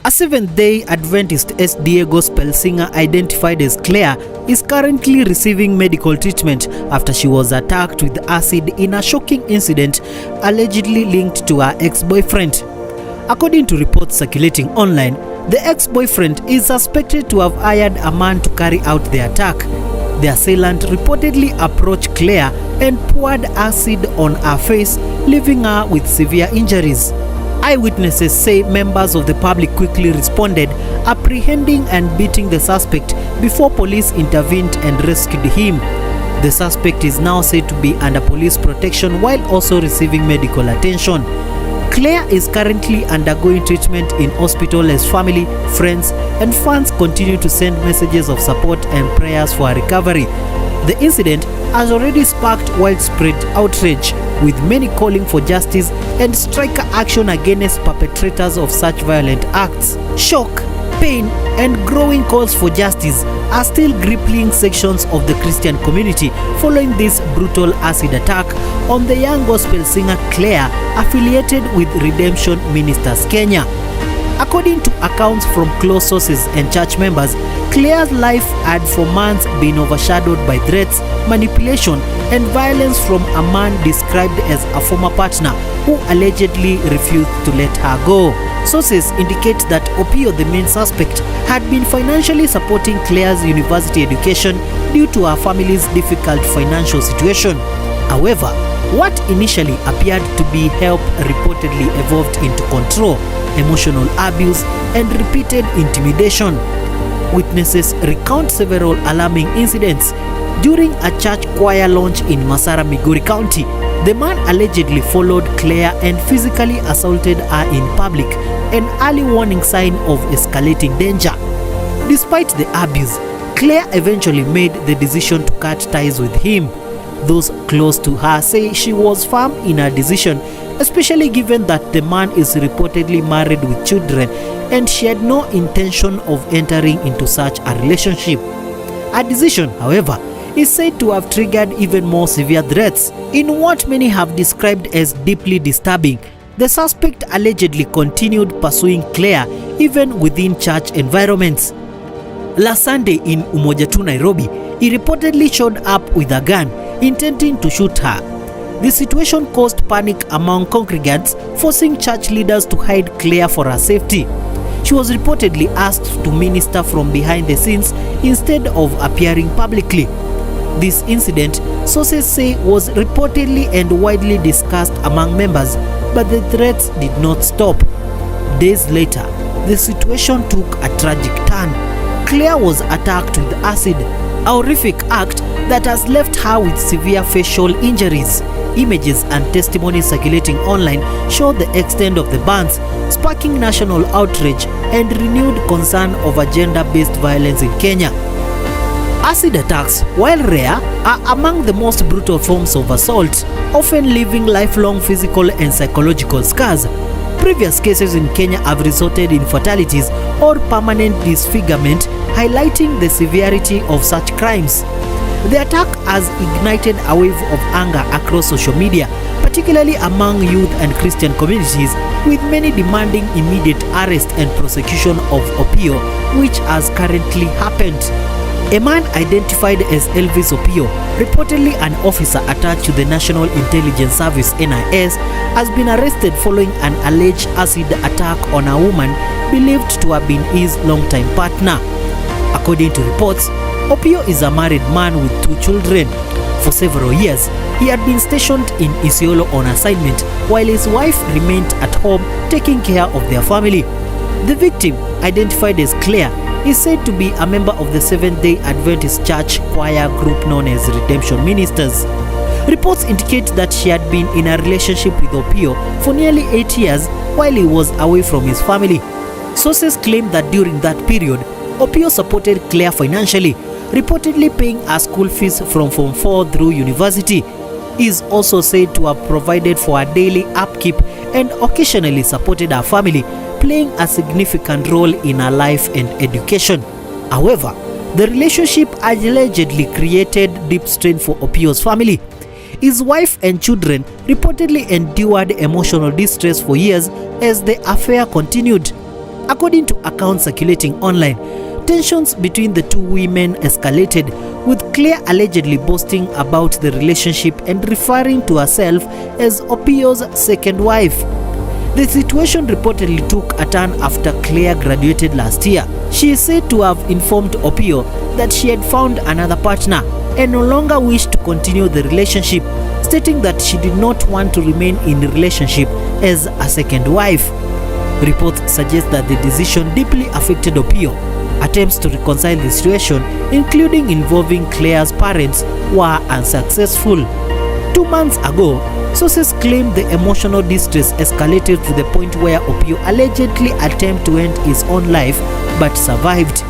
A Seventh-day Adventist SDA gospel singer identified as Clare is currently receiving medical treatment after she was attacked with acid in a shocking incident allegedly linked to her ex-boyfriend. According to reports circulating online, the ex-boyfriend is suspected to have hired a man to carry out the attack. The assailant reportedly approached Clare and poured acid on her face, leaving her with severe injuries. Eyewitnesses say members of the public quickly responded, apprehending and beating the suspect before police intervened and rescued him. The suspect is now said to be under police protection while also receiving medical attention. Clare is currently undergoing treatment in hospital as family, friends, and fans continue to send messages of support and prayers for her recovery. The incident has already sparked widespread outrage, with many calling for justice and striker action against perpetrators of such violent acts. Shock, pain, and growing calls for justice are still gripping sections of the Christian community following this brutal acid attack on the young gospel singer Clare, affiliated with Redemption Ministers Kenya. According to accounts from close sources and church members, Clare's life had for months been overshadowed by threats, manipulation, and violence from a man described as a former partner who allegedly refused to let her go. Sources indicate that Opio, the main suspect, had been financially supporting Clare's university education due to her family's difficult financial situation. However, what initially appeared to be help reportedly evolved into control, emotional abuse, and repeated intimidation. Witnesses recount several alarming incidents. During a church choir launch in Masara, Migori County, the man allegedly followed Clare and physically assaulted her in public, an early warning sign of escalating danger. Despite the abuse, Clare eventually made the decision to cut ties with him. Those close to her say she was firm in her decision, especially given that the man is reportedly married with children and she had no intention of entering into such a relationship. Her decision, however, is said to have triggered even more severe threats. In what many have described as deeply disturbing, the suspect allegedly continued pursuing Clare even within church environments. Last Sunday in Umoja 2, Nairobi, he reportedly showed up with a gun, intending to shoot her. The situation caused panic among congregants, forcing church leaders to hide Clare for her safety. She was reportedly asked to minister from behind the scenes instead of appearing publicly. This incident, sources say, was reportedly and widely discussed among members, but the threats did not stop. Days later, the situation took a tragic turn. Clare was attacked with acid, a horrific act that has left her with severe facial injuries. Images and testimonies circulating online show the extent of the burns, sparking national outrage and renewed concern over gender-based violence in Kenya. Acid attacks, while rare, are among the most brutal forms of assault, often leaving lifelong physical and psychological scars. Previous cases in Kenya have resulted in fatalities or permanent disfigurement, highlighting the severity of such crimes. The attack has ignited a wave of anger across social media, particularly among youth and Christian communities, with many demanding immediate arrest and prosecution of Opio, which has currently happened. A man identified as Elvis Opio, reportedly an officer attached to the National Intelligence Service (NIS), has been arrested following an alleged acid attack on a woman believed to have been his longtime partner. According to reports, Opio is a married man with 2 children. For several years, he had been stationed in Isiolo on assignment, while his wife remained at home taking care of their family. The victim, identified as Clare, is said to be a member of the Seventh-day Adventist Church choir group known as Redemption Ministers. Reports indicate that she had been in a relationship with Opio for nearly 8 years while he was away from his family. Sources claim that during that period, Opio supported Clare financially, reportedly paying her school fees from Form 4 through university. He is also said to have provided for her daily upkeep and occasionally supported her family, playing a significant role in her life and education. However, the relationship allegedly created deep strain for Opio's family. His wife and children reportedly endured emotional distress for years as the affair continued. According to accounts circulating online, tensions between the two women escalated, with Clare allegedly boasting about the relationship and referring to herself as Opio's second wife. The situation reportedly took a turn after Clare graduated last year. She is said to have informed Opio that she had found another partner and no longer wished to continue the relationship, stating that she did not want to remain in the relationship as a second wife. Reports suggest that the decision deeply affected Opio. Attempts to reconcile the situation, including involving Clare's parents, were unsuccessful. 2 months ago, sources claimed the emotional distress escalated to the point where Opio allegedly attempted to end his own life but survived.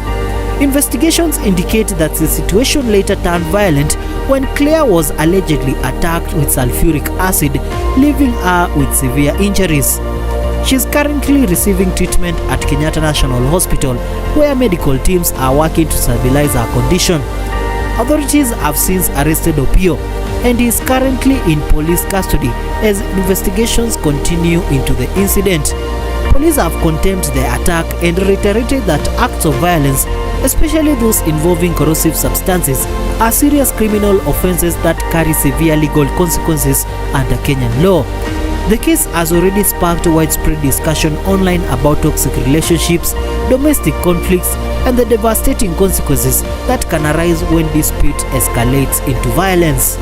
Investigations indicate that the situation later turned violent when Clare was allegedly attacked with sulfuric acid, leaving her with severe injuries. She is currently receiving treatment at Kenyatta National Hospital, where medical teams are working to stabilize her condition. Authorities have since arrested Opio, and he is currently in police custody as investigations continue into the incident. Police have condemned the attack and reiterated that acts of violence, especially those involving corrosive substances, are serious criminal offenses that carry severe legal consequences under Kenyan law. The case has already sparked widespread discussion online about toxic relationships, domestic conflicts, and the devastating consequences that can arise when dispute escalates into violence.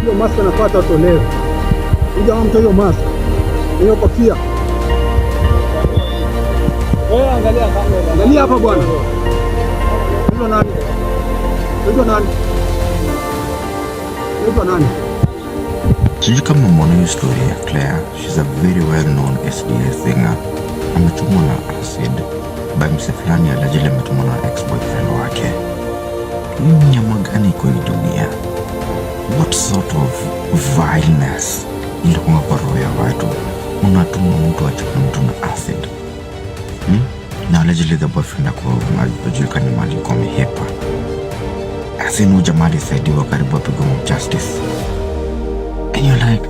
Hiyo mask anapata utolewe. Ndio mtu hiyo mask. Hiyo kofia. Angalia kamera. Angalia hapa bwana. Hiyo nani? Hiyo nani? Hiyo nani? Sijui kama mwana hiyo story ya Clare. She's a very well known SDA singer. Ametumwa na acid by mse fulani allegedly ametumwa na ex-boyfriend wake. Ni nyama gani kwa hii dunia? What sort of vileness ilikuwa kwa roho ya watu? Unatuma mtu achukue mtu na acid. Na allegedly the boyfriend akuwa unajulikana mali kwa mihepa. Asinu jamali saidiwa karibu apigwa justice. And you're like,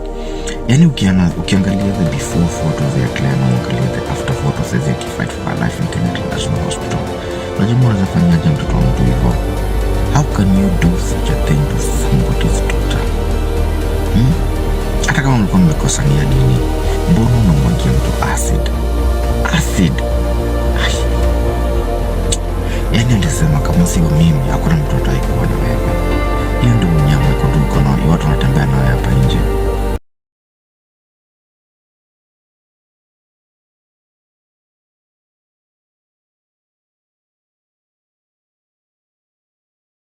yani ukiangalia the before photos ya Clare na ukiangalia the after photos as he fight for her life in Kenyatta National Hospital. Unajua unaweza fanyaje mtoto wa mtu hivyo? How can you do such a thing to somebody's daughter? Hata kama mlikuwa mmekosania nini, mbona unamwagia mtu acid? Acid. Yani alisema kama sio mimi, hakuna mtu ataikuwa na wewe. Hiyo ndio mnyama iko na watu wanatembea nayo hapa nje.